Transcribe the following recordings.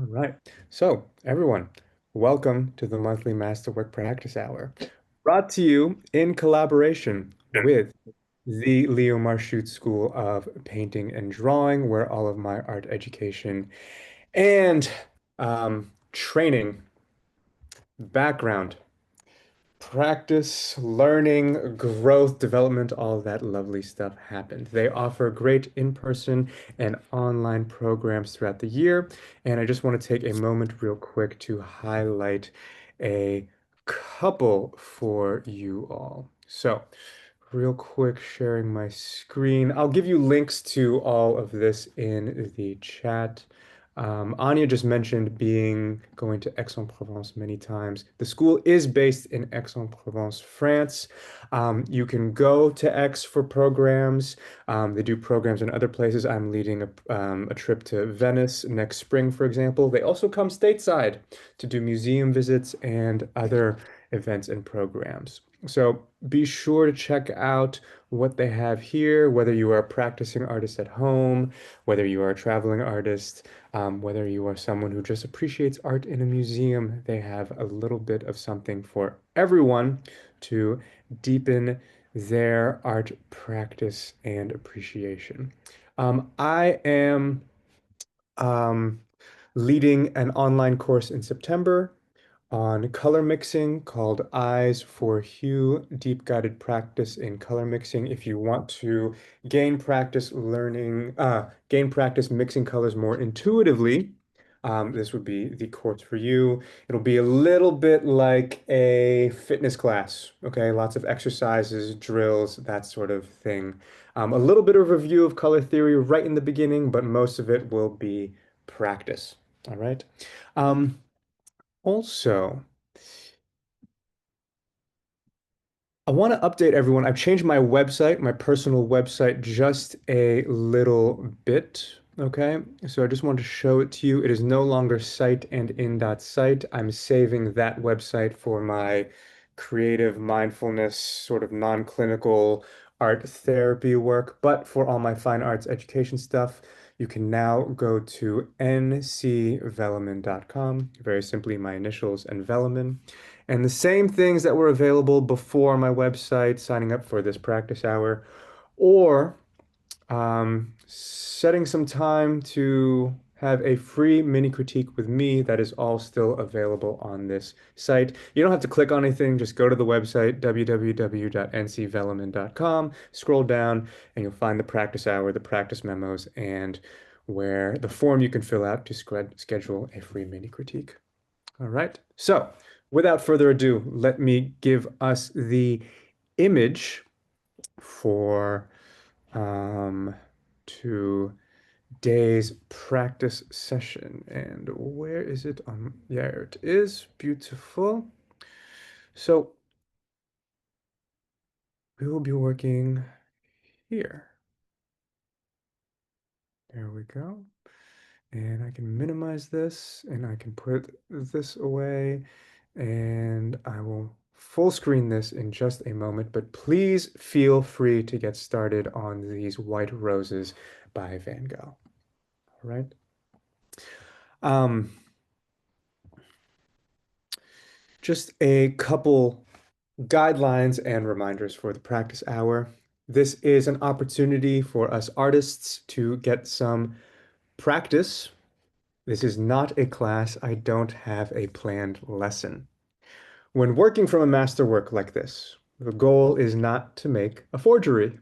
All right. So, everyone, welcome to the monthly Masterwork Practice Hour, brought to you in collaboration with the Leo Marchutz School of Painting and Drawing, where all of my art education and training background, practice, learning, growth, development, all of that lovely stuff happened. They offer great in-person and online programs throughout the year. And I just want to take a moment real quick to highlight a couple for you all. So, real quick, sharing my screen. I'll give you links to all of this in the chat. Anya just mentioned going to Aix-en-Provence many times. The school is based in Aix-en-Provence, France. You can go to Aix for programs. They do programs in other places. I'm leading a trip to Venice next spring, for example. They also come stateside to do museum visits and other events and programs. So be sure to check out what they have here, whether you are a practicing artist at home, whether you are a traveling artist, whether you are someone who just appreciates art in a museum. They have a little bit of something for everyone to deepen their art practice and appreciation. I am um, leading an online course in September on color mixing called Eyes for Hue, deep guided practice in color mixing. If you want to gain practice mixing colors more intuitively, this would be the course for you. It'll be a little bit like a fitness class, okay? Lots of exercises, drills, that sort of thing. A little bit of review of color theory right in the beginning, but most of it will be practice, all right? Um, also, I want to update everyone. I've changed my website, my personal website, just a little bit. Okay, so I just wanted to show it to you. It is no longer site and in.site. I'm saving that website for my creative mindfulness, sort of non-clinical art therapy work. But for all my fine arts education stuff, you can now go to ncvelleman.com. Very simply, my initials and Velleman. And the same things that were available before my website, signing up for this practice hour, or setting some time to have a free mini critique with me. That is all still available on this site. You don't have to click on anything, just go to the website, www.ncvelleman.com, scroll down, and you'll find the practice hour, the practice memos, and where the form you can fill out to schedule a free mini critique. All right. So without further ado, let me give us the image for um, today's practice session. And where is it on? There it is. Beautiful. So we will be working here. There we go. And I can minimize this and I can put this away and I will full screen this in just a moment, but please feel free to get started on these White Roses by Van Gogh. All right. Um, just a couple guidelines and reminders for the practice hour. This is an opportunity for us artists to get some practice. This is not a class. I don't have a planned lesson. When working from a masterwork like this, the goal is not to make a forgery,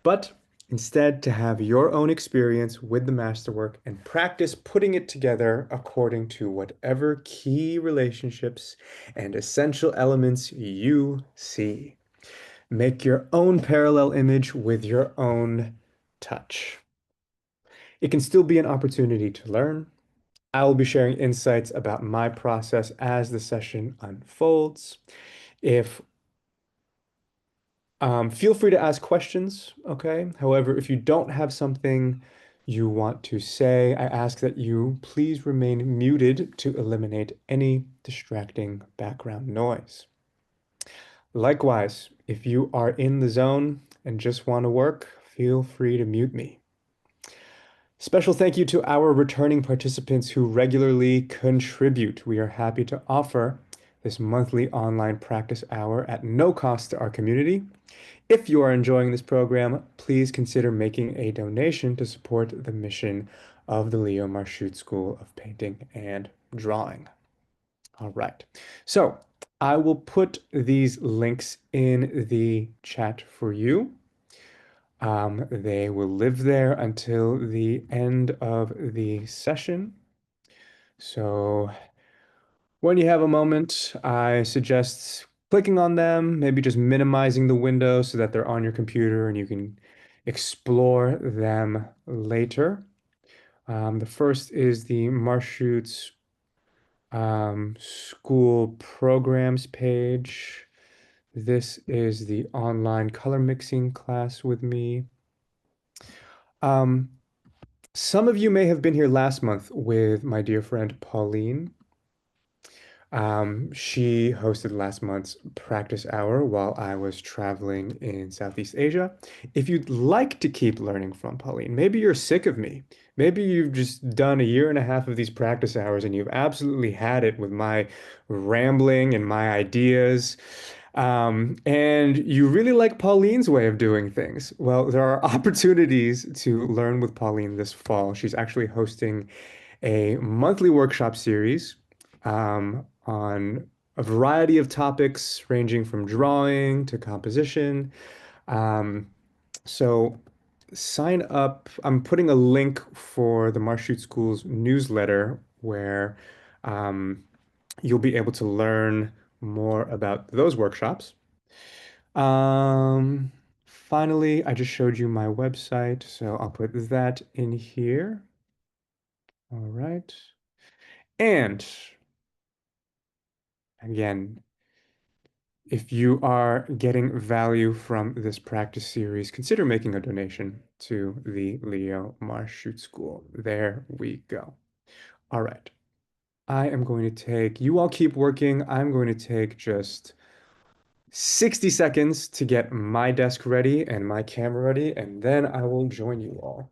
but instead to have your own experience with the masterwork and practice putting it together according to whatever key relationships and essential elements you see. Make your own parallel image with your own touch. It can still be an opportunity to learn. I will be sharing insights about my process as the session unfolds. If Feel free to ask questions, okay? However, if you don't have something you want to say, I ask that you please remain muted to eliminate any distracting background noise. Likewise, if you are in the zone and just want to work, feel free to mute me. Special thank you to our returning participants who regularly contribute. We are happy to offer this monthly online practice hour at no cost to our community. If you are enjoying this program, please consider making a donation to support the mission of the Leo Marchutz School of Painting and Drawing. All right. So I will put these links in the chat for you. They will live there until the end of the session. So when you have a moment, I suggest clicking on them, maybe just minimizing the window so that they're on your computer and you can explore them later. The first is the Marchutz School Programs page. This is the online color mixing class with me. Um, some of you may have been here last month with my dear friend Pauline. She hosted last month's practice hour while I was traveling in Southeast Asia. If you'd like to keep learning from Pauline, maybe you're sick of me. Maybe you've just done a year and a half of these practice hours and you've absolutely had it with my rambling and my ideas. And you really like Pauline's way of doing things. Well, there are opportunities to learn with Pauline this fall. She's actually hosting a monthly workshop series on a variety of topics ranging from drawing to composition. Um, so sign up. I'm putting a link for the Marchutz School's newsletter where um, you'll be able to learn more about those workshops. Um, Finally, I just showed you my website, so I'll put that in here. All right. And again, if you are getting value from this practice series, consider making a donation to the Leo Marchutz School. There we go. All right. I am going to take, you all keep working. I'm going to take just 60 seconds to get my desk ready and my camera ready, and then I will join you all.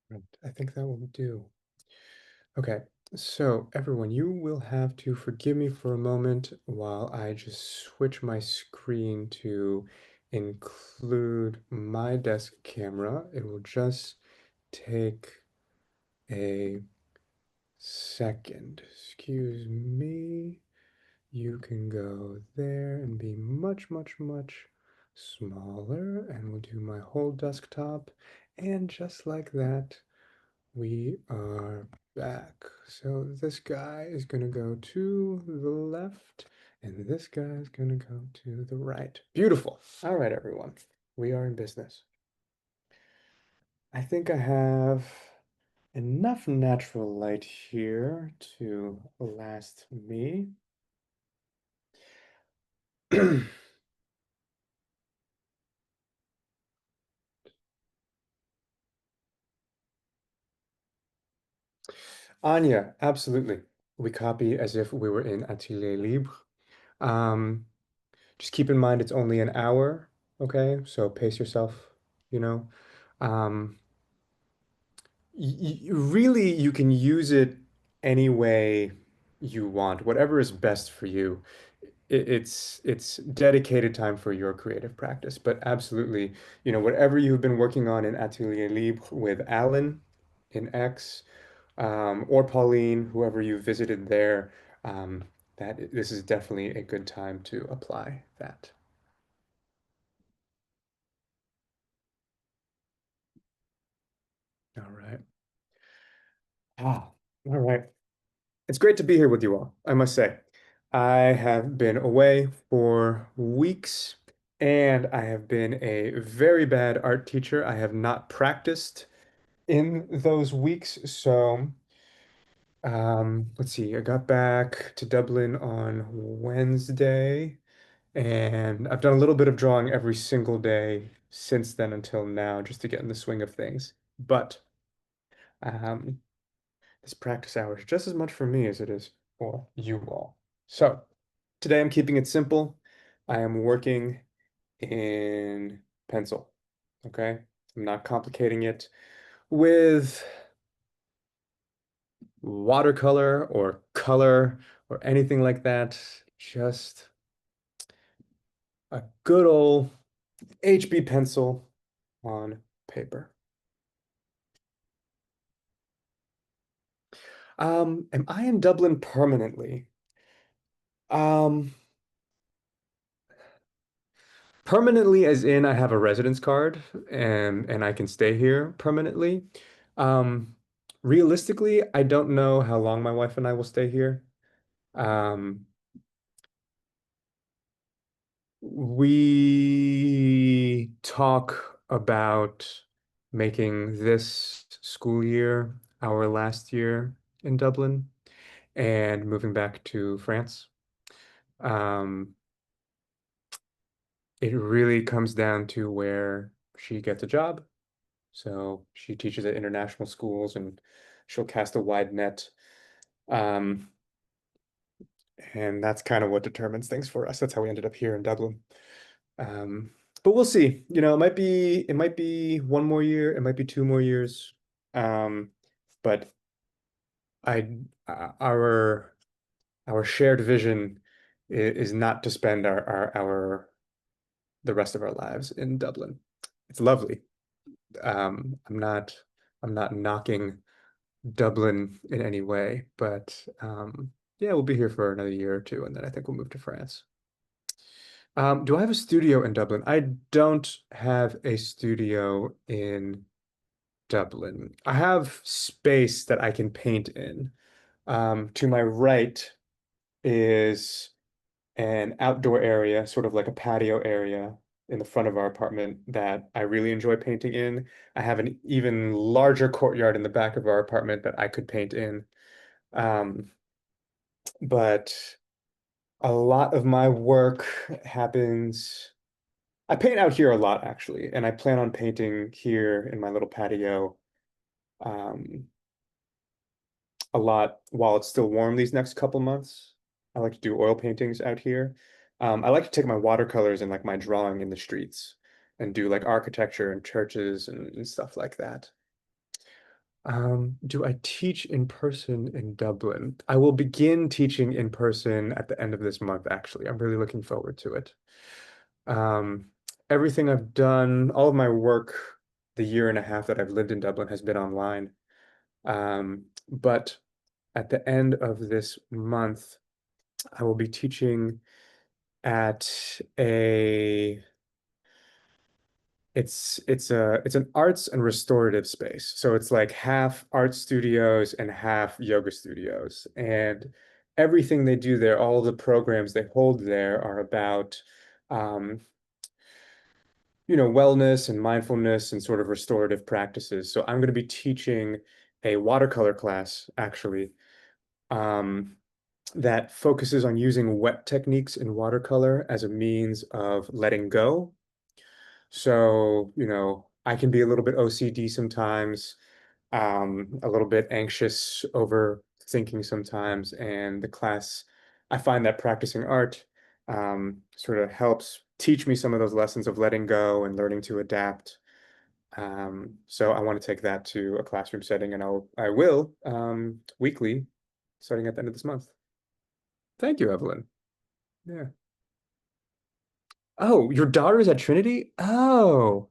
Right, I think that will do. Okay, so everyone, you will have to forgive me for a moment while I just switch my screen to include my desk camera. It will just take a second. Excuse me. You can go there and be much, much, much smaller. And we'll do my whole desktop. And just like that, we are back. So this guy is going to go to the left, and this guy is going to go to the right. Beautiful. All right, everyone. We are in business. I think I have enough natural light here to last me. Anya, absolutely. We copy as if we were in Atelier Libre. Um, just keep in mind it's only an hour, okay? So pace yourself, you know. Um, really, you can use it any way you want, whatever is best for you. It's dedicated time for your creative practice, but absolutely, whatever you've been working on in Atelier Libre with Alan in X, or Pauline, whoever you visited there, um, that this is definitely a good time to apply that. All right. Ah, all right. It's great to be here with you all, I must say. I have been away for weeks and I have been a very bad art teacher. I have not practiced in those weeks. So, let's see, I got back to Dublin on Wednesday and I've done a little bit of drawing every single day since then until now just to get in the swing of things. But, um, this practice hour is just as much for me as it is for you all. So today I'm keeping it simple. I am working in pencil. Okay. I'm not complicating it with watercolor or color or anything like that. Just a good old HB pencil on paper. Am I in Dublin permanently? Um, Permanently, as in I have a residence card and I can stay here permanently. Um, Realistically, I don't know how long my wife and I will stay here. Um, we talk about making this school year our last year in Dublin and moving back to France. Um, it really comes down to where she gets a job. So she teaches at international schools and she'll cast a wide net. Um, and that's kind of what determines things for us. That's how we ended up here in Dublin. Um, but we'll see. It might be one more year, it might be 2 more years. Um, but I our shared vision is not to spend our the rest of our lives in Dublin. It's lovely. Um, I'm not I'm not knocking Dublin in any way, but yeah, we'll be here for another year or two, and then I think we'll move to France. Do I have a studio in Dublin? I don't have a studio in Dublin. I have space that I can paint in. To my right is an outdoor area, sort of like a patio area in the front of our apartment that I really enjoy painting in. I have an even larger courtyard in the back of our apartment that I could paint in. Um, but a lot of my work happens. I paint out here a lot actually, and I plan on painting here in my little patio um, a lot while it's still warm these next couple months. I like to do oil paintings out here. I like to take my watercolors and like my drawing in the streets and do like architecture and churches and stuff like that. Do I teach in person in Dublin? I will begin teaching in person at the end of this month, actually. I'm really looking forward to it. Um, Everything I've done, all of my work, the year and a half that I've lived in Dublin has been online. But at the end of this month, I will be teaching at a it's an arts and restorative space. So it's like half art studios and half yoga studios. And everything they do there, all the programs they hold there are about um, wellness and mindfulness and sort of restorative practices. So I'm going to be teaching a watercolor class actually um, that focuses on using wet techniques in watercolor as a means of letting go. So, I can be a little bit OCD sometimes, a little bit anxious over thinking sometimes. And the class, I find that practicing art sort of helps teach me some of those lessons of letting go and learning to adapt. So I want to take that to a classroom setting, and I will weekly, starting at the end of this month. Thank you, Evelyn. Yeah. Oh, your daughter is at Trinity? Oh.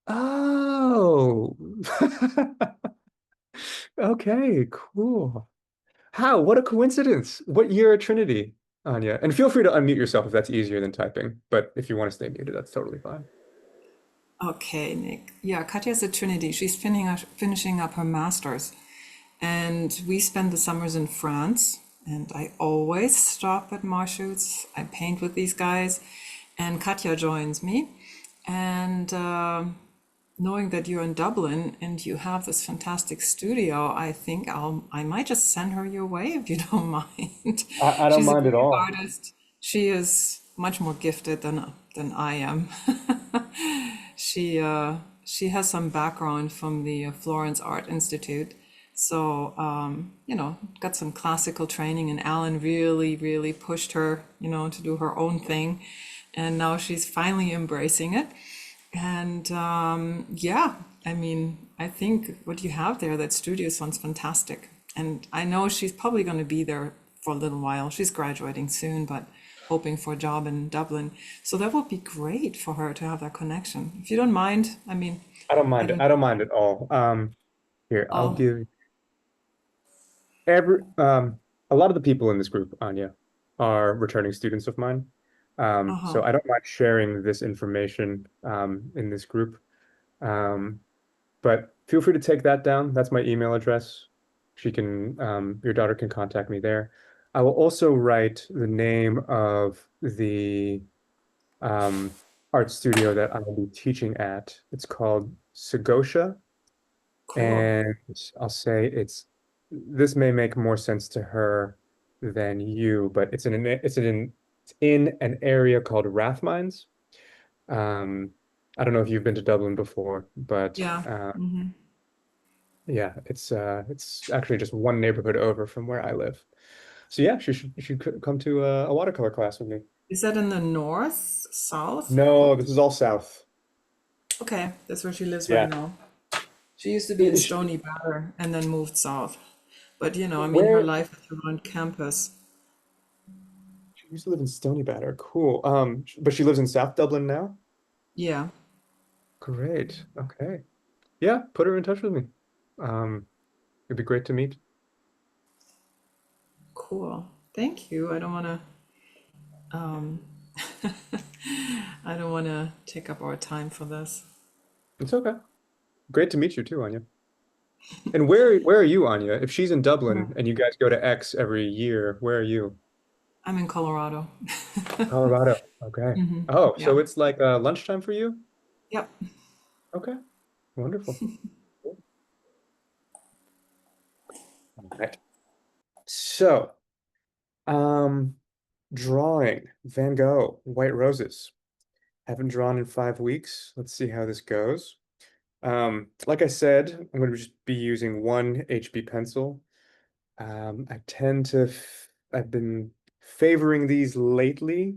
Oh. Okay, cool. How? What a coincidence. What year at Trinity, Anya? And feel free to unmute yourself if that's easier than typing. But if you want to stay muted, that's totally fine. Okay, Nick. Yeah, Katya's at Trinity. She's finishing up her master's. And we spend the summers in France. And I always stop at Marchutz. I paint with these guys. And Katya joins me. And knowing that you're in Dublin and you have this fantastic studio, I think I might just send her your way if you don't mind. I don't She's a mind at great all. artist. She is much more gifted than I am. She has some background from the Florence Art Institute, so got some classical training. And Alan really, really pushed her, to do her own thing, and now she's finally embracing it. And yeah, I mean, I think what you have there, that studio sounds fantastic. And I know she's probably going to be there for a little while. She's graduating soon, but hoping for a job in Dublin. So that would be great for her to have that connection. If you don't mind, I mean, I don't I mind it. don't. I don't mind at all. Here, I'll Oh, give every a lot of the people in this group, Anya, are returning students of mine. uh-huh. So I don't mind sharing this information in this group. Um, But feel free to take that down. That's my email address. Your daughter can contact me there. I will also write the name of the um, art studio that I will be teaching at. It's called Segotia, Cool. and I'll say this may make more sense to her than you, but it's in an area called Rathmines. Um, I don't know if you've been to Dublin before, but Yeah. Hmm. yeah, it's actually just one neighborhood over from where I live. So yeah, she should come to a watercolor class with me. Is that in the north, south? No, What? this is all south. Okay, that's where she lives right Yeah. now. She used to be in Is Stony Batter and then moved south. But I mean, her where life is around campus. she used to live in Stony Batter. Cool. But she lives in South Dublin now? Yeah, Great. Okay. Yeah, put her in touch with me. It'd be great to meet. cool. Thank you. I don't want to take up our time for this. It's okay. Great to meet you too, Anya. And where are you, Anya? If she's in Yeah. Dublin and you guys go to X every year, where are you? I'm in Colorado. Colorado. Okay. Hmm. Oh, Yeah. so it's like lunchtime for you? Yep. Okay. Wonderful. All right. So, um, drawing Van Gogh, White Roses. Haven't drawn in 5 weeks. Let's see how this goes. Like I said, I'm going to just be using one HB pencil. I've been favoring these lately.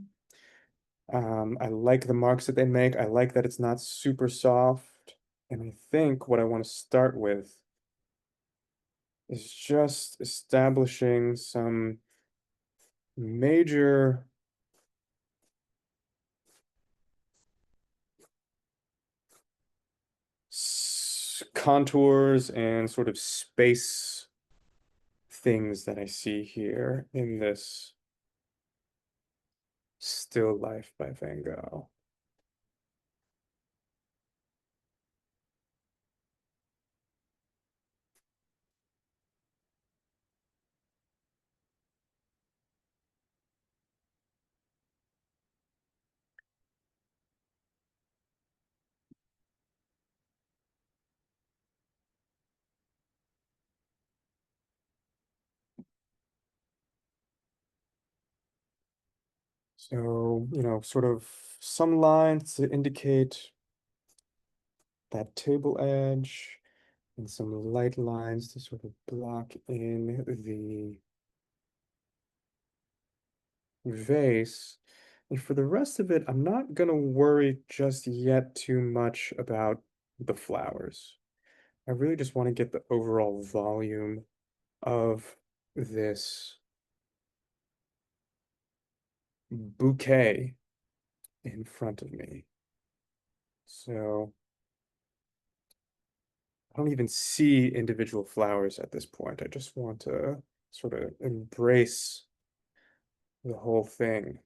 I like the marks that they make. I like that it's not super soft. And I think what I want to start with is just establishing some major contours and sort of space things that I see here in this. Still Life by Van Gogh. So, sort of some lines to indicate that table edge and some light lines to sort of block in the vase. And for the rest of it, I'm not gonna worry just yet too much about the flowers. I really just want to get the overall volume of this bouquet in front of me. So I don't even see individual flowers at this point. I just want to sort of embrace the whole thing.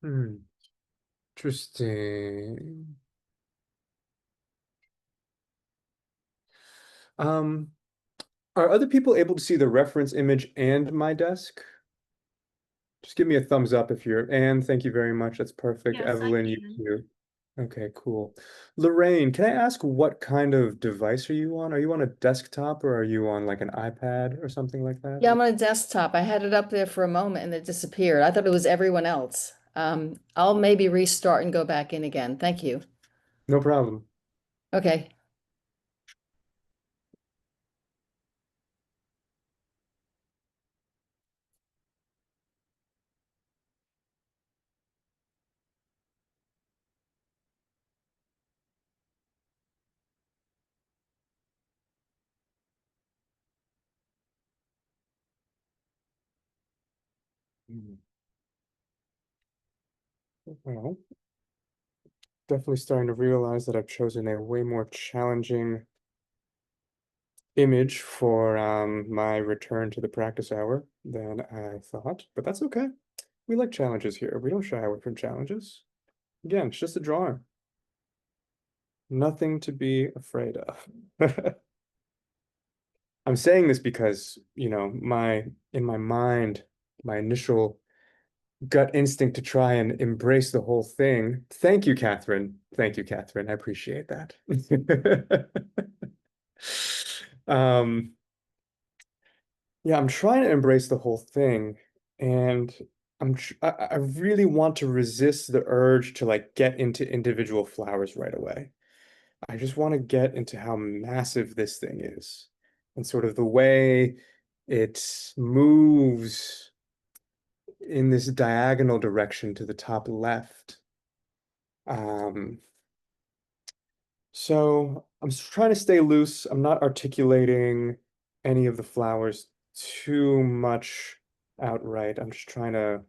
Hmm, interesting. Um, are other people able to see the reference image and my desk? Just give me a thumbs up if you're, and thank you very much. That's perfect. Yes, I Evelyn, you can. too. Okay, cool. Lorraine, can I ask what kind of device are you on? Are you on a desktop or are you on like an iPad or something like that? Yeah, I'm on a desktop. I had it up there for a moment and it disappeared. I thought it was everyone else. I'll maybe restart and go back in again. Thank you. No problem. Okay. Hmm. Well, definitely starting to realize that I've chosen a way more challenging image for my return to the practice hour than I thought, but that's okay. We like challenges here. We don't shy away from challenges. Again, it's just a drawing. Nothing to be afraid of. I'm saying this because, in my mind, my initial gut instinct to try and embrace the whole thing. Thank you, Catherine. Thank you, Catherine. I appreciate that. Um, yeah, I'm trying to embrace the whole thing, and I really want to resist the urge to like get into individual flowers right away. I just want to get into how massive this thing is and sort of the way it moves in this diagonal direction to the top left. Um, so I'm trying to stay loose. I'm not articulating any of the flowers too much outright. I'm just trying to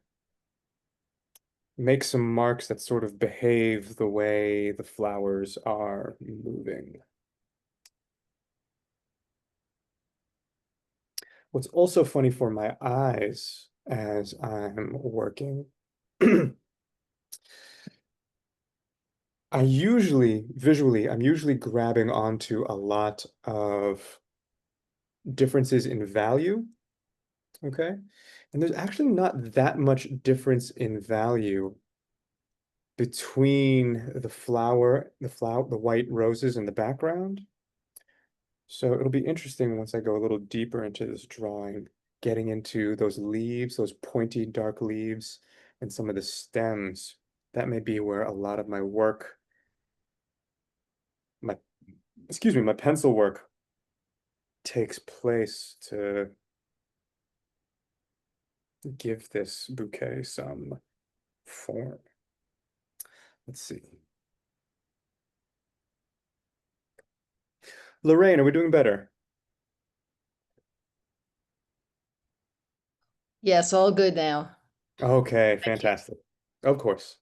make some marks that sort of behave the way the flowers are moving. What's also funny for my eyes as I'm working, I'm usually grabbing onto a lot of differences in value, okay? And there's actually not that much difference in value between the white roses in the background. So it'll be interesting once I go a little deeper into this drawing, getting into those leaves, those pointy dark leaves, and some of the stems. That may be where a lot of my work, my, excuse me, my pencil work takes place to give this bouquet some form. Let's see. Lorraine, are we doing better? Yes, all good now. Okay, fantastic. Of course.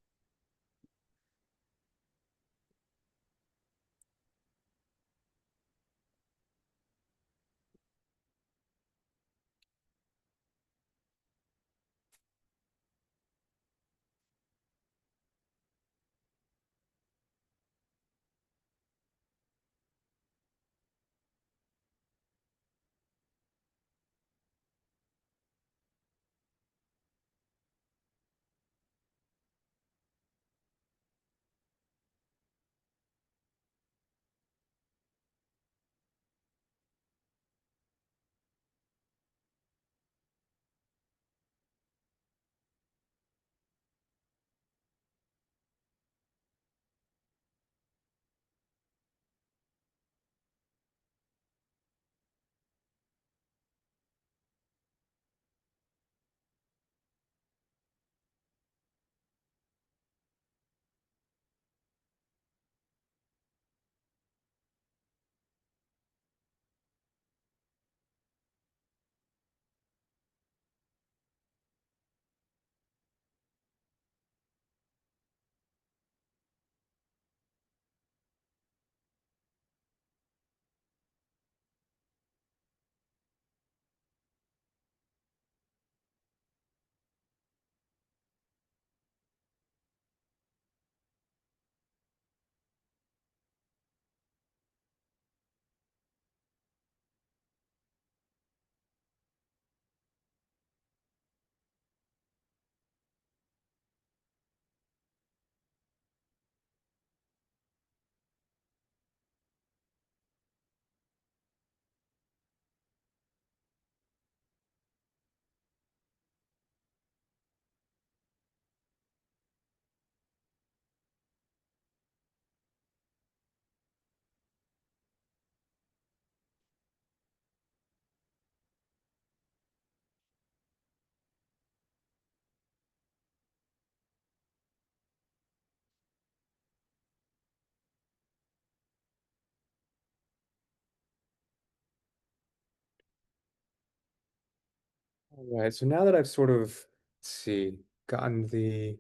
All right, so now that I've sort of, let's see, gotten the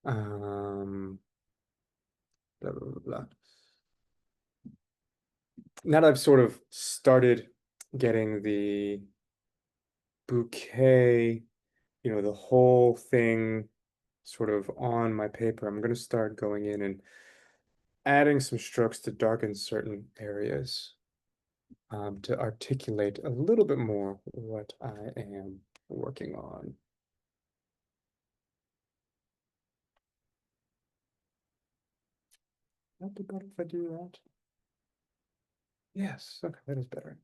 um blah, blah, blah, blah. Now that I've sort of started getting the bouquet, the whole thing sort of on my paper, I'm going to start going in and adding some strokes to darken certain areas, to articulate a little bit more what I am working on. Not be better if I do that. Yes, okay, that is better.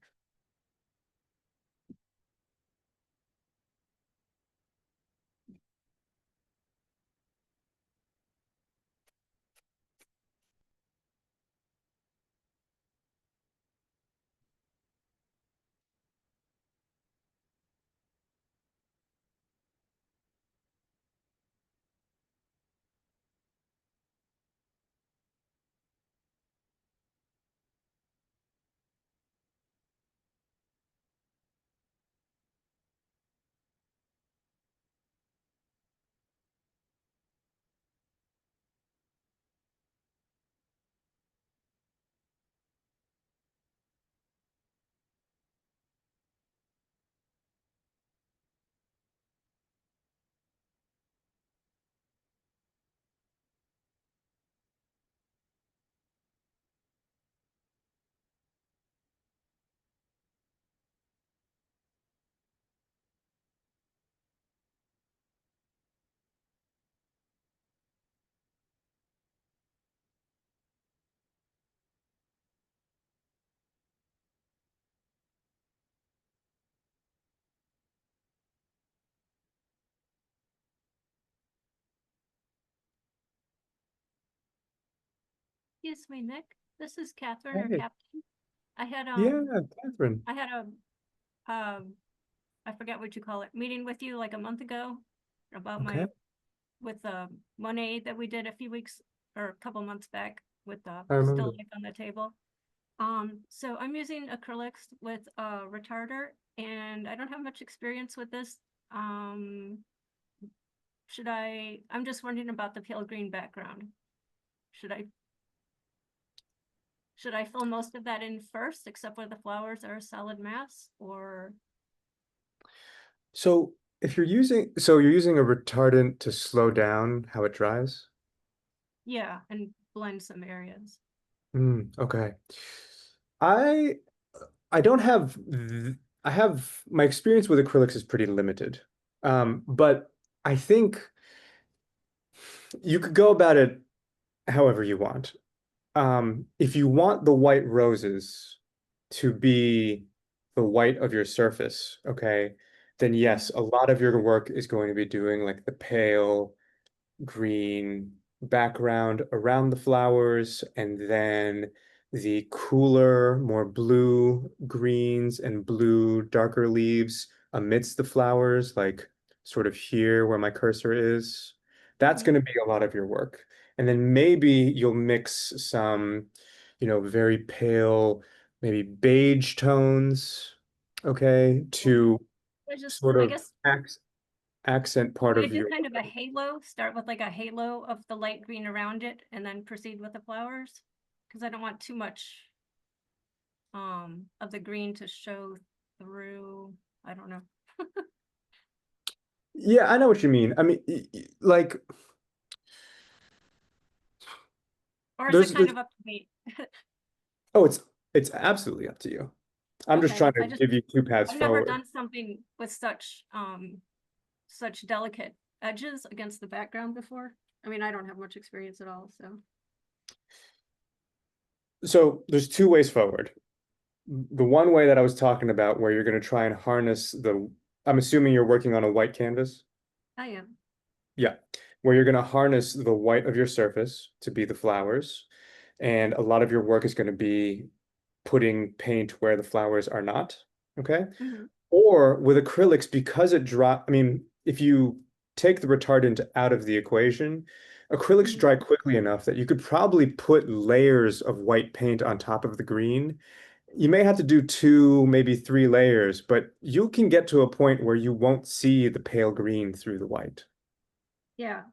Excuse me, Nick. This is Catherine or Hey, Captain. I had yeah, Catherine. I had I forget what you call it, meeting with you like a month ago about my Okay. with the Monet that we did a few weeks or a couple months back with the I still remember. life on the table. So I'm using acrylics with a retarder, and I don't have much experience with this. I'm just wondering about the pale green background. Should I fill most of that in first, except where the flowers are a solid mass, or? So if you're using a retardant to slow down how it dries? Yeah, and blend some areas. Okay. I I don't have I have my experience with acrylics is pretty limited. But I think you could go about it however you want. If you want the white roses to be the white of your surface, okay, then yes, Mhm. a lot of your work is going to be doing like the pale green background around the flowers, and then the cooler, more blue greens and blue darker leaves amidst the flowers, like sort of here where my cursor is. That's going Mhm. to be a lot of your work. And then maybe you'll mix some, very pale, maybe beige tones, okay, to sort I of guess, accent part should I of do your kind of a halo, start with like a halo of the light green around it and then proceed with the flowers? Because I don't want too much of the green to show through. I don't know. Yeah, I know what you mean. I mean, like Or is it there's kind there's of up to me? oh, it's absolutely up to you. I'm just Okay, trying to give you two paths I've never forward. done something with such delicate edges against the background before. I mean, I don't have much experience at all, so. So there's two ways forward. The one way that I was talking about where you're going to try and harness I'm assuming you're working on a white canvas. I am. Yeah, where you're going to harness the white of your surface to be the flowers. And a lot of your work is going to be putting paint where the flowers are not. Okay. Mhm. Or with acrylics, because I mean, if you take the retardant out of the equation, acrylics Mhm. dry quickly enough that you could probably put layers of white paint on top of the green. You may have to do two, maybe three layers, but you can get to a point where you won't see the pale green through the white. Yeah.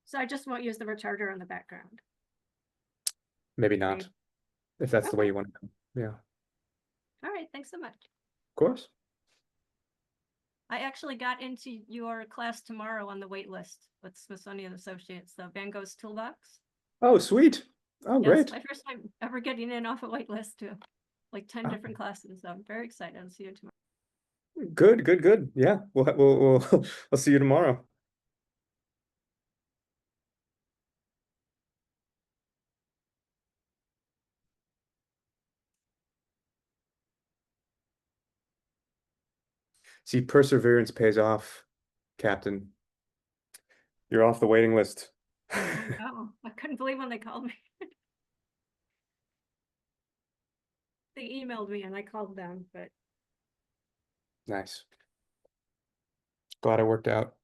So I just won't use the retarder on the background. Maybe not, Maybe. if that's the way Okay. you want to go. Yeah, of All right. Thanks so much. course. I actually got into your class tomorrow on the wait list with Smithsonian Associates, the Van Gogh's Toolbox. Oh, sweet. Oh, Yes, great. my first time ever getting in off a wait list to like 10 Oh, different classes. So I'm very excited. I'll see you tomorrow. good, good, good. Yeah, we'll I'll see you tomorrow. See, perseverance pays off, Captain. You're off the waiting list. I know. I couldn't believe when they called me. They emailed me and I called them, but Nice. Glad it worked out.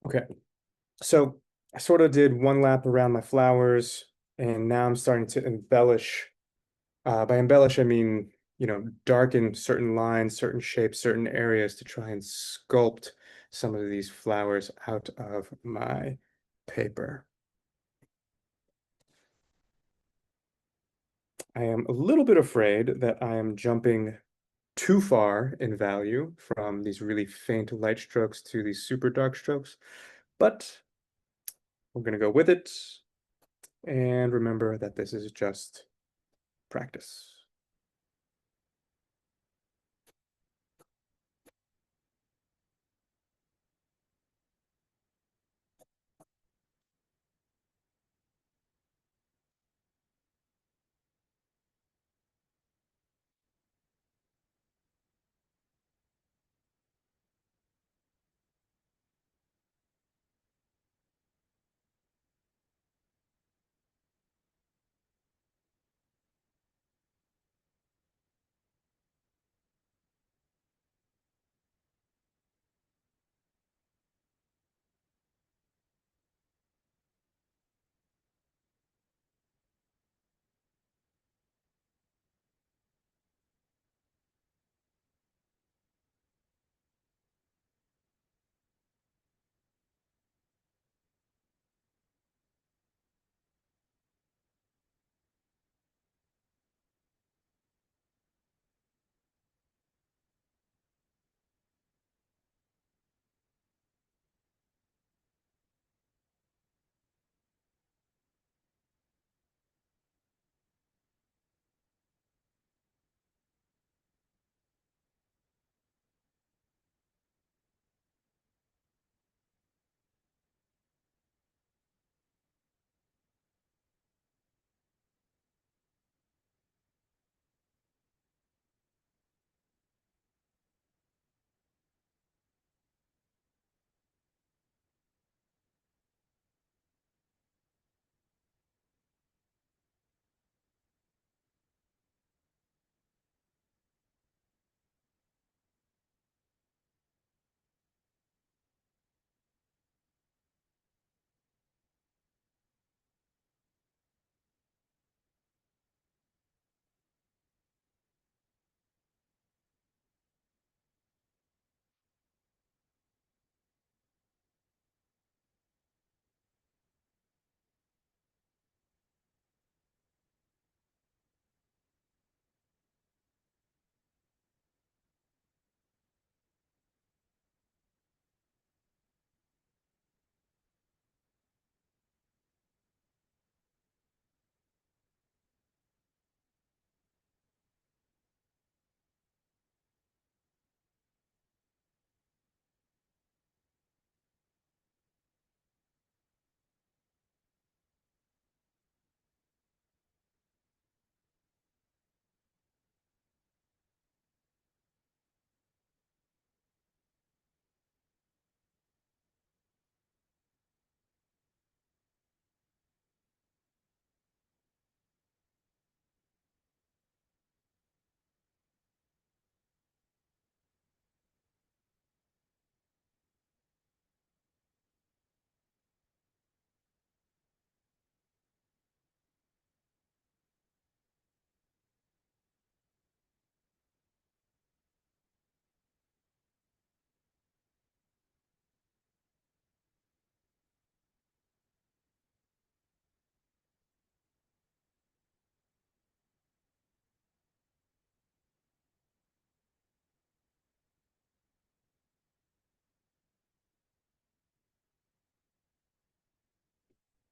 Okay, so I sort of did one lap around my flowers, and now I'm starting to embellish. By embellish, I mean, darken certain lines, certain shapes, certain areas to try and sculpt some of these flowers out of my paper. I am a little bit afraid that I am jumping too far in value from these really faint light strokes to these super dark strokes, but we're going to go with it. And remember that this is just practice.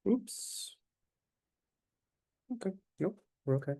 Oops. Okay. Nope. We're okay.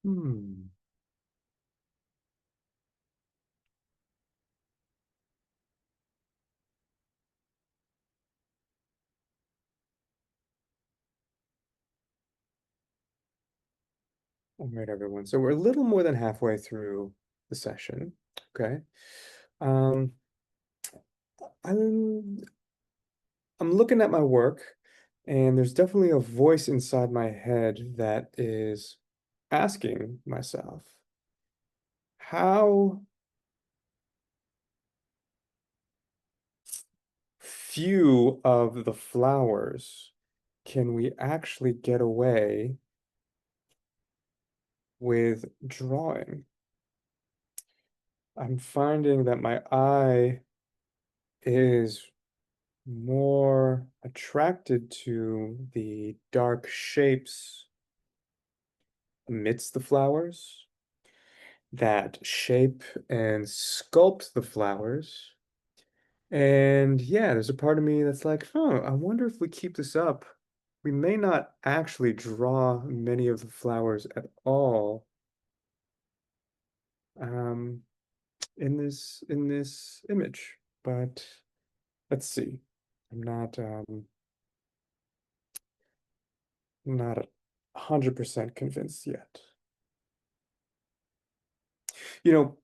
Hmm. All right, everyone. So we're a little more than halfway through the session. Okay. Um, I'm I'm looking at my work, and there's definitely a voice inside my head that is asking myself, how few of the flowers can we actually get away with drawing? I'm finding that my eye is more attracted to the dark shapes amidst the flowers that shape and sculpt the flowers. And yeah, there's a part of me that's like, huh, I wonder if we keep this up, we may not actually draw many of the flowers at all, um, in this image. But let's see. I'm not 100% convinced yet. You know,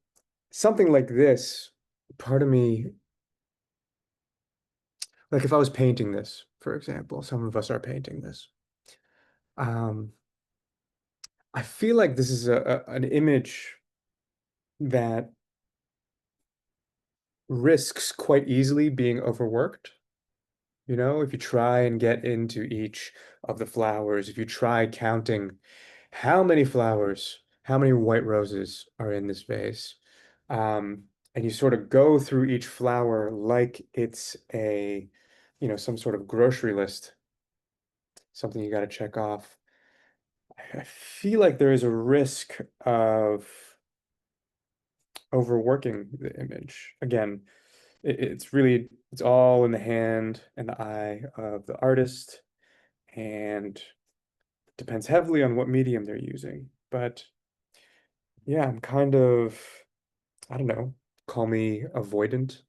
something like this, part of me, like if I was painting this, for example, some of us are painting this. Um, I feel like this is an image that risks quite easily being overworked. You know, if you try and get into each of the flowers, if you try counting how many flowers, how many white roses are in this vase, and you sort of go through each flower like it's some sort of grocery list, something you got to check off. I feel like there is a risk of overworking the image. Again, it's all in the hand and the eye of the artist, and depends heavily on what medium they're using. But yeah, I'm kind of, I don't know, call me avoidant,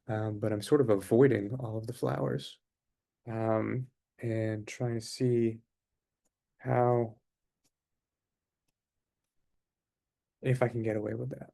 but I'm sort of avoiding all of the flowers, um, and trying to see how, if I can get away with that.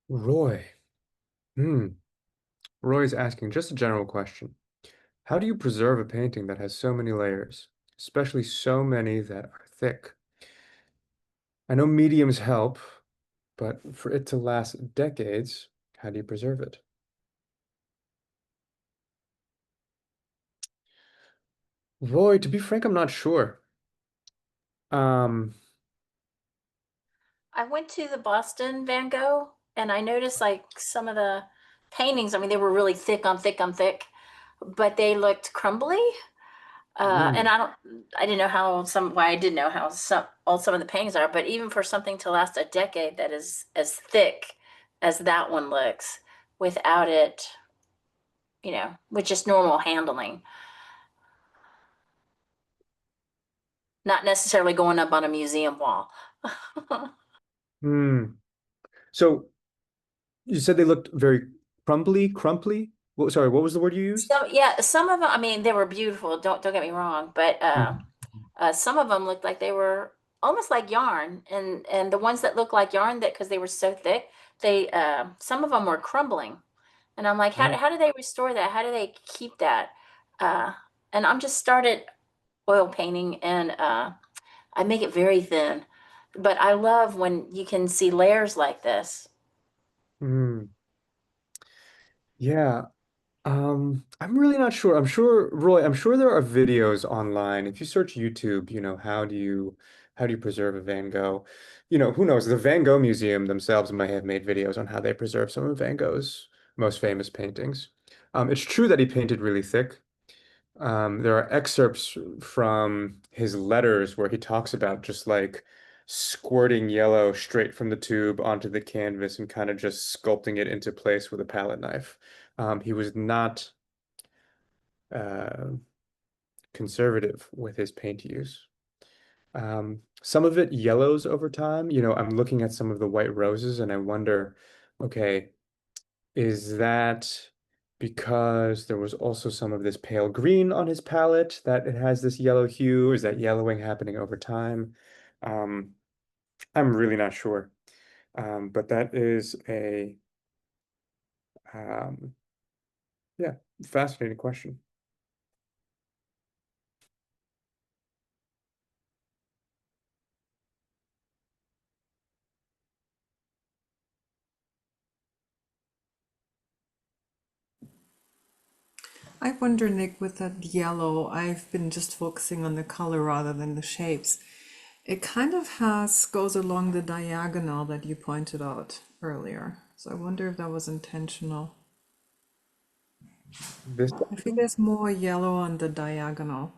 Roy. Hmm. Roy's asking just a general question. How do you preserve a painting that has so many layers, especially so many that are thick? I know mediums help, but for it to last decades, how do you preserve it? Roy, to be frank, I'm not sure. Um, I went to the Boston Van Gogh and I noticed like some of the paintings, I mean, they were really thick on thick on thick, but they looked crumbly. And hmm, I didn't know how some, why I didn't know how some of the paintings are, but even for something to last a decade that is as thick as that one looks without it, with just normal handling, not necessarily going up on a museum wall. hmm. So you said they looked very crumply? Sorry, what was the word you used? So yeah, some of them, I mean, they were beautiful. Don't get me wrong, but Mhm. some of them looked like they were almost like yarn, and the ones that looked like yarn that because they were so thick, they some of them were crumbling, and I'm like, Oh, how do they restore that? How do they keep that? Uh, and I'm just started oil painting, and I make it very thin, but I love when you can see layers like this. hmm. Yeah. I'm really not sure. I'm sure, Roy, I'm sure there are videos online. If you search YouTube, how do you preserve a Van Gogh? Who knows? The Van Gogh Museum themselves might have made videos on how they preserve some of Van Gogh's most famous paintings. It's true that he painted really thick. There are excerpts from his letters where he talks about just like squirting yellow straight from the tube onto the canvas and kind of just sculpting it into place with a palette knife. He was not uh, conservative with his paint use. Some of it yellows over time. I'm looking at some of the white roses and I wonder, okay, is that because there was also some of this pale green on his palette that it has this yellow hue? Is that yellowing happening over time? Um, I'm really not sure. But that is um, yeah, fascinating question. I wonder, Nick, with that yellow, I've been just focusing on the color rather than the shapes. It kind of goes along the diagonal that you pointed out earlier. So I wonder if that was intentional. This, I feel there's more yellow on the diagonal,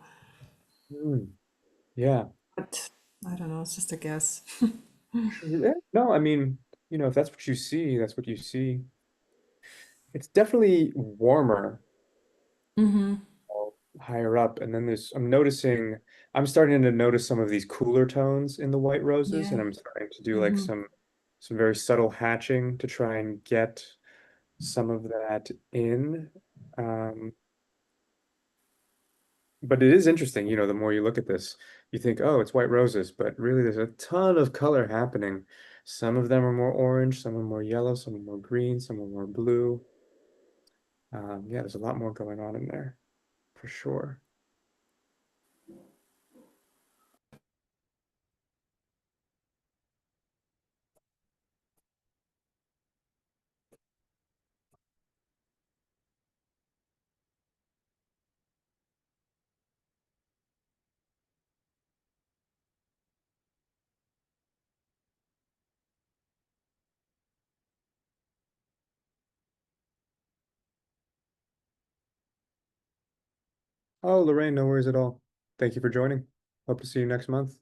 hmm, yeah, but I don't know, it's just a guess. sure. Yeah, no, I mean, if that's what you see, that's what you see. It's definitely warmer Mm-hmm. higher up. And then I'm starting to notice some of these cooler tones in the white roses, Yeah. and I'm starting to do like Mm-hmm. some very subtle hatching to try and get some of that in. Um, but it is interesting, the more you look at this, you think, oh, it's white roses, but really there's a ton of color happening. Some of them are more orange, some are more yellow, some are more green, some are more blue. Yeah, there's a lot more going on in there for sure. Oh, Lorraine, no worries at all. Thank you for joining. Hope to see you next month.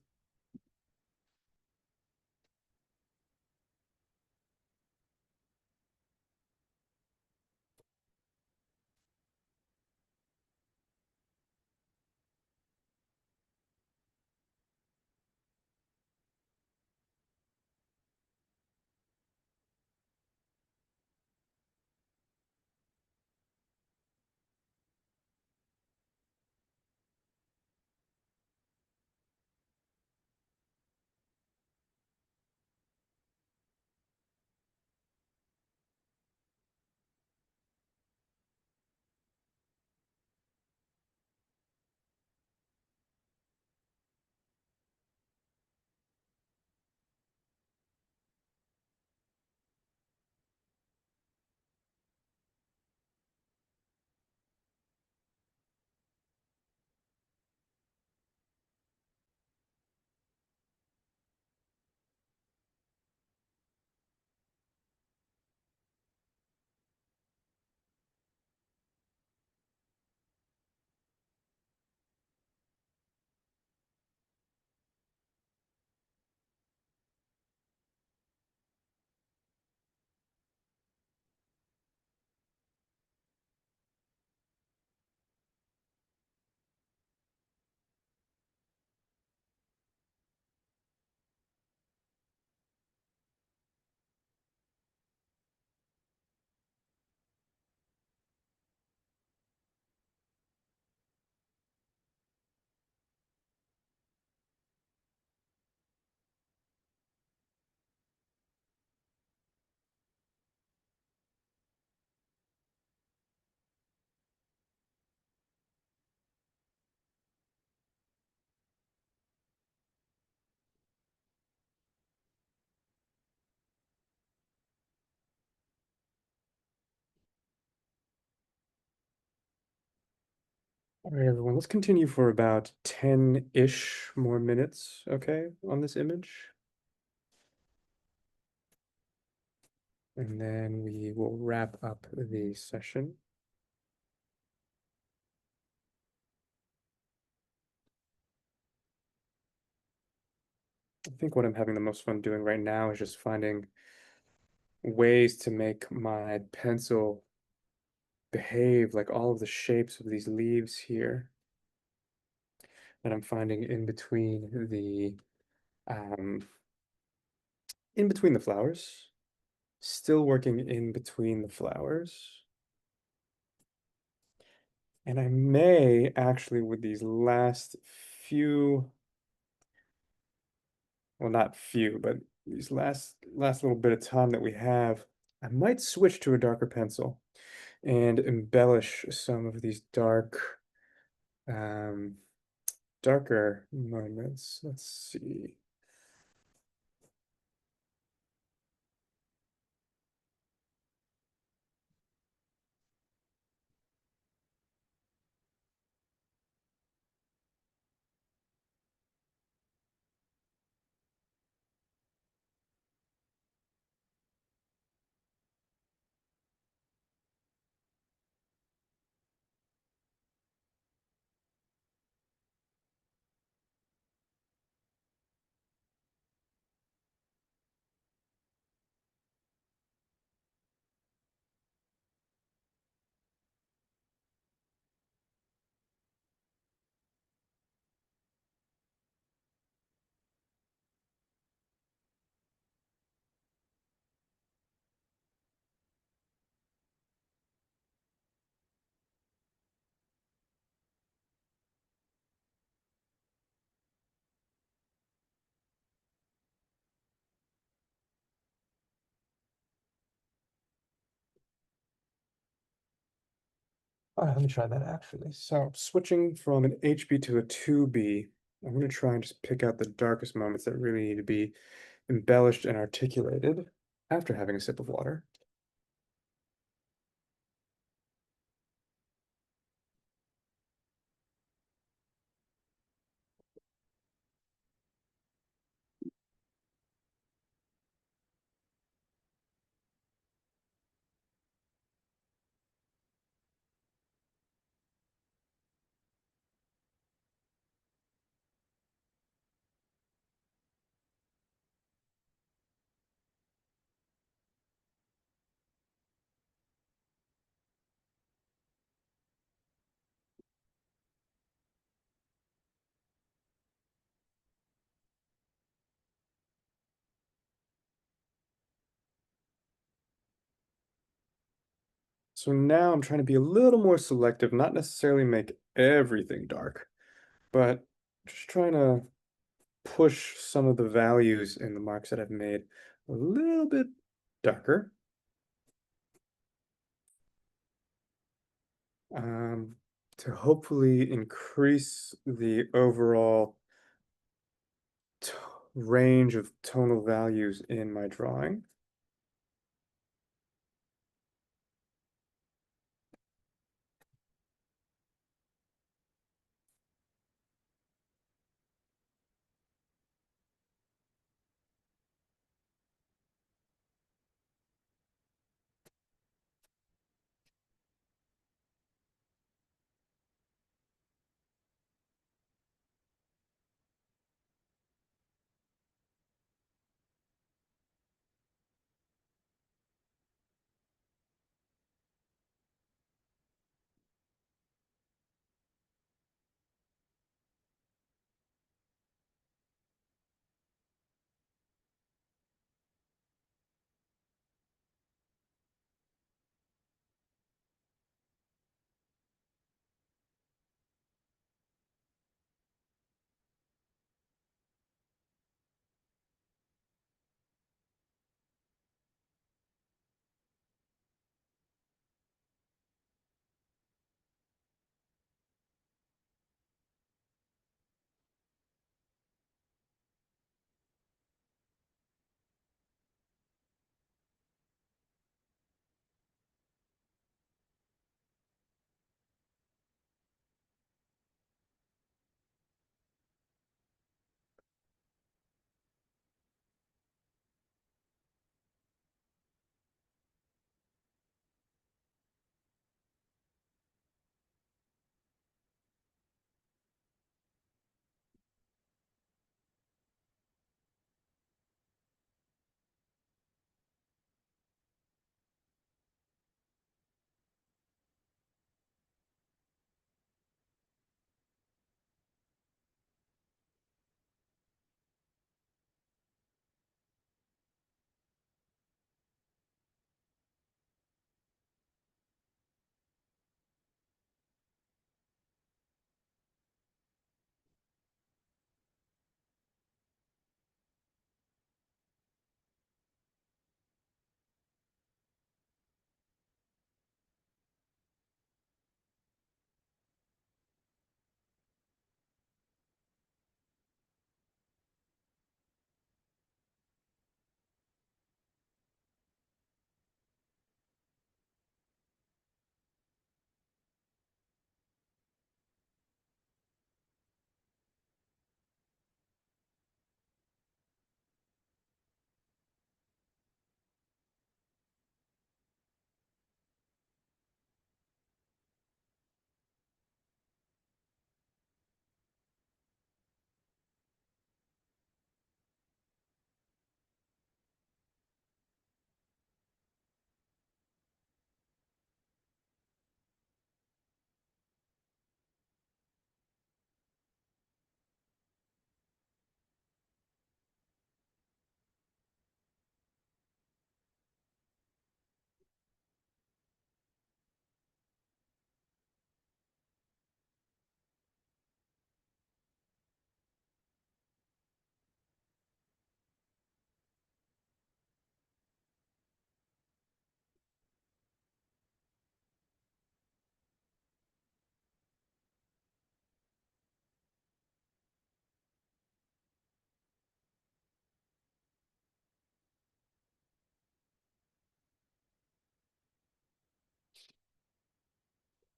All right, everyone, let's continue for about 10-ish more minutes, okay, on this image. And then we will wrap up the session. I think what I'm having the most fun doing right now is just finding ways to make my pencil behave like all of the shapes of these leaves here that I'm finding um, in between the flowers, still working in between the flowers. And I may actually, with these last few, well, not few, but these last little bit of time that we have, I might switch to a darker pencil and embellish some of these um, darker moments. Let's see. All right, let me try that actually. So switching from an HB to a 2B, I'm going to try and just pick out the darkest moments that really need to be embellished and articulated after having a sip of water. So now I'm trying to be a little more selective, not necessarily make everything dark, but just trying to push some of the values in the marks that I've made a little bit darker. Um, to hopefully increase the overall range of tonal values in my drawing.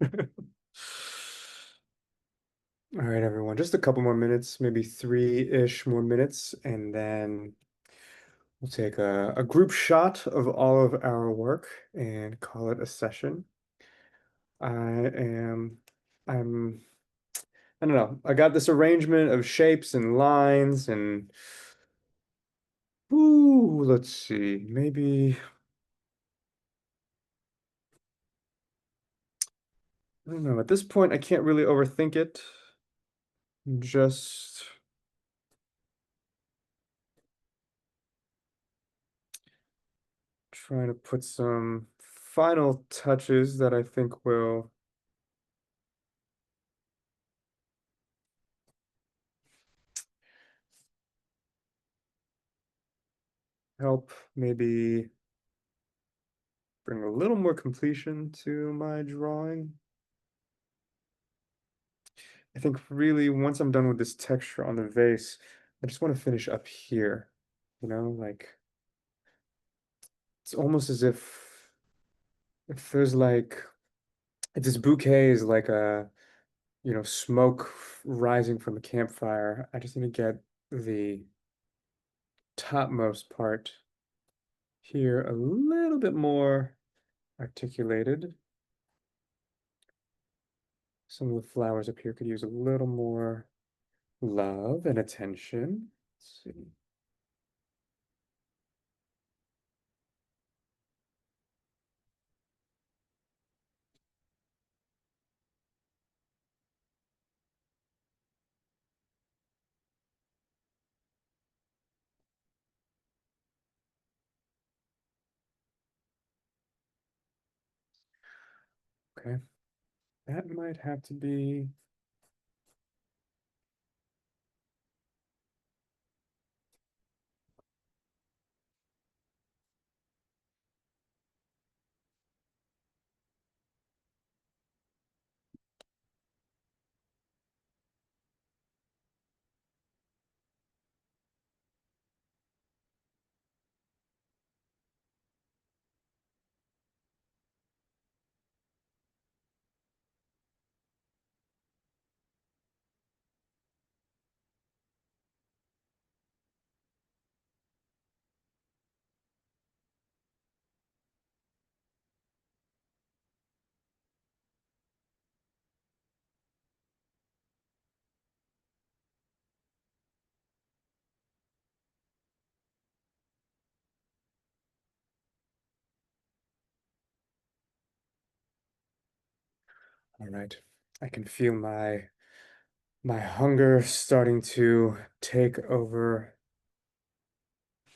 All right, everyone, just a couple more minutes, maybe 3-ish more minutes, and then we'll take a group shot of all of our work and call it a session. I'm, I don't know, I got this arrangement of shapes and lines and, ooh, let's see, maybe, I don't know, at this point, I can't really overthink it. Just trying to put some final touches that I think will help maybe bring a little more completion to my drawing. I think really once I'm done with this texture on the vase, I just want to finish up here, you know, like it's almost as if there's like if this bouquet is like a, you know, smoke rising from a campfire. I just need to get the topmost part here a little bit more articulated. Some of the flowers up here could use a little more love and attention. Let's see. Okay, that might have to be. All right. I can feel my hunger starting to take over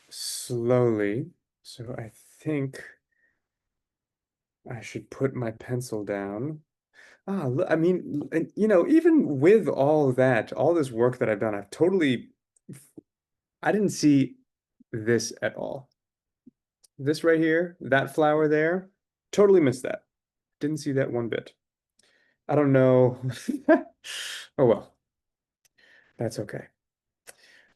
slowly. So I think I should put my pencil down. I mean, and, you know, even with all that, all this work that I've done, I didn't see this at all. This right here, that flower there, totally missed that. Didn't see that one bit. I don't know. Oh well, that's okay.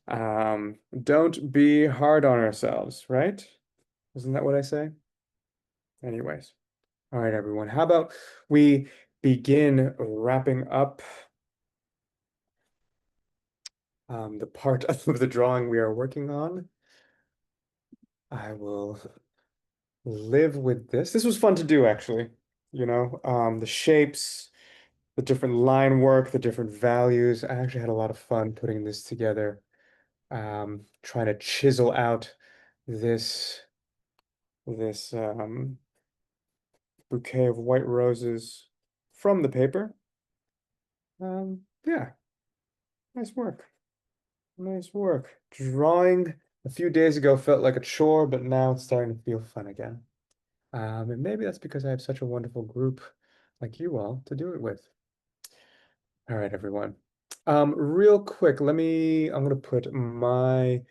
Don't be hard on ourselves, right? Isn't that what I say? Anyways. All right, everyone. How about we begin wrapping up the part of the drawing we are working on. I will live with this. This was fun to do, actually. You know, the shapes, the different line work, the different values. I actually had a lot of fun putting this together, trying to chisel out this bouquet of white roses from the paper. Yeah, nice work. Nice work. Drawing a few days ago felt like a chore, but now it's starting to feel fun again. And maybe that's because I have such a wonderful group like you all to do it with. All right, everyone. Real quick, I'm gonna put my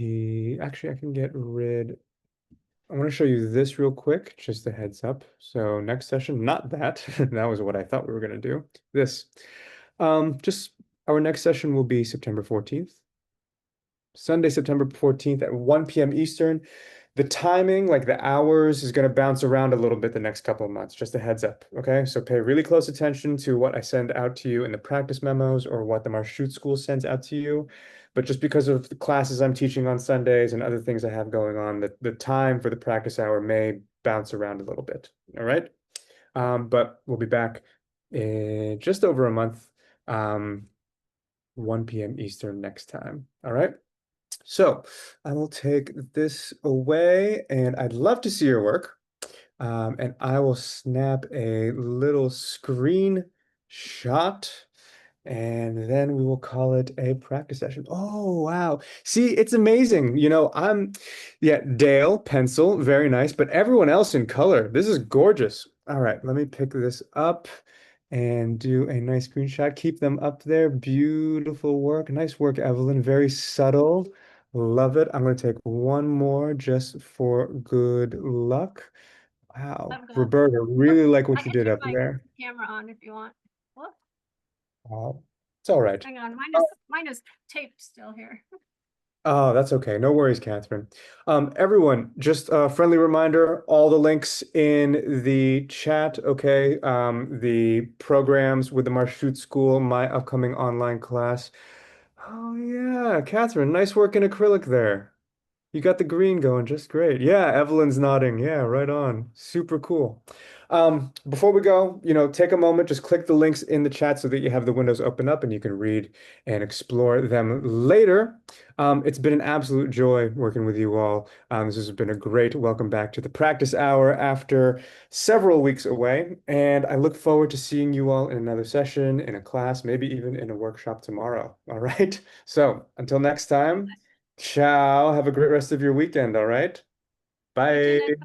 actually I can get rid. I want to show you this real quick, just a heads up. So next session, not that, that was what I thought we were gonna do. This. Just our next session will be September 14th. Sunday, September 14th at 1 p.m. Eastern. The timing, like the hours, is going to bounce around a little bit the next couple of months, just a heads up. Okay. So pay really close attention to what I send out to you in the practice memos or what the Marchutz School sends out to you. But just because of the classes I'm teaching on Sundays and other things I have going on, the time for the practice hour may bounce around a little bit. All right. But we'll be back in just over a month, 1 p.m. Eastern next time. All right. So I will take this away and I'd love to see your work. And I will snap a little screen shot and then we will call it a practice session. Oh, wow. See, it's amazing. Yeah, Dale, pencil, very nice, but everyone else in color. This is gorgeous. All right, let me pick this up and do a nice screenshot. Keep them up there. Beautiful work. Nice work, Evelyn. Very subtle. Love it. I'm going to take one more just for good luck. Wow. I've got it. Roberta, really like I what you can did turn up my there. camera on if you want. Whoop, Wow. It's all right. hang on, mine is taped still here. Oh, that's okay. No worries, Catherine. Everyone, just a friendly reminder, all the links in the chat, okay? The programs with the Marchutz School, my upcoming online class. Oh yeah, Catherine, nice work in acrylic there. You got the green going just great. Yeah, Evelyn's nodding. Yeah, right on. Super cool. Before we go, take a moment, just click the links in the chat so that you have the windows open up and you can read and explore them later. It's been an absolute joy working with you all. This has been a great welcome back to the practice hour after several weeks away. And I look forward to seeing you all in another session, in a class, maybe even in a workshop tomorrow. All right. So until next time. Ciao. Have a great rest of your weekend. All right. You too, Bye. Nick.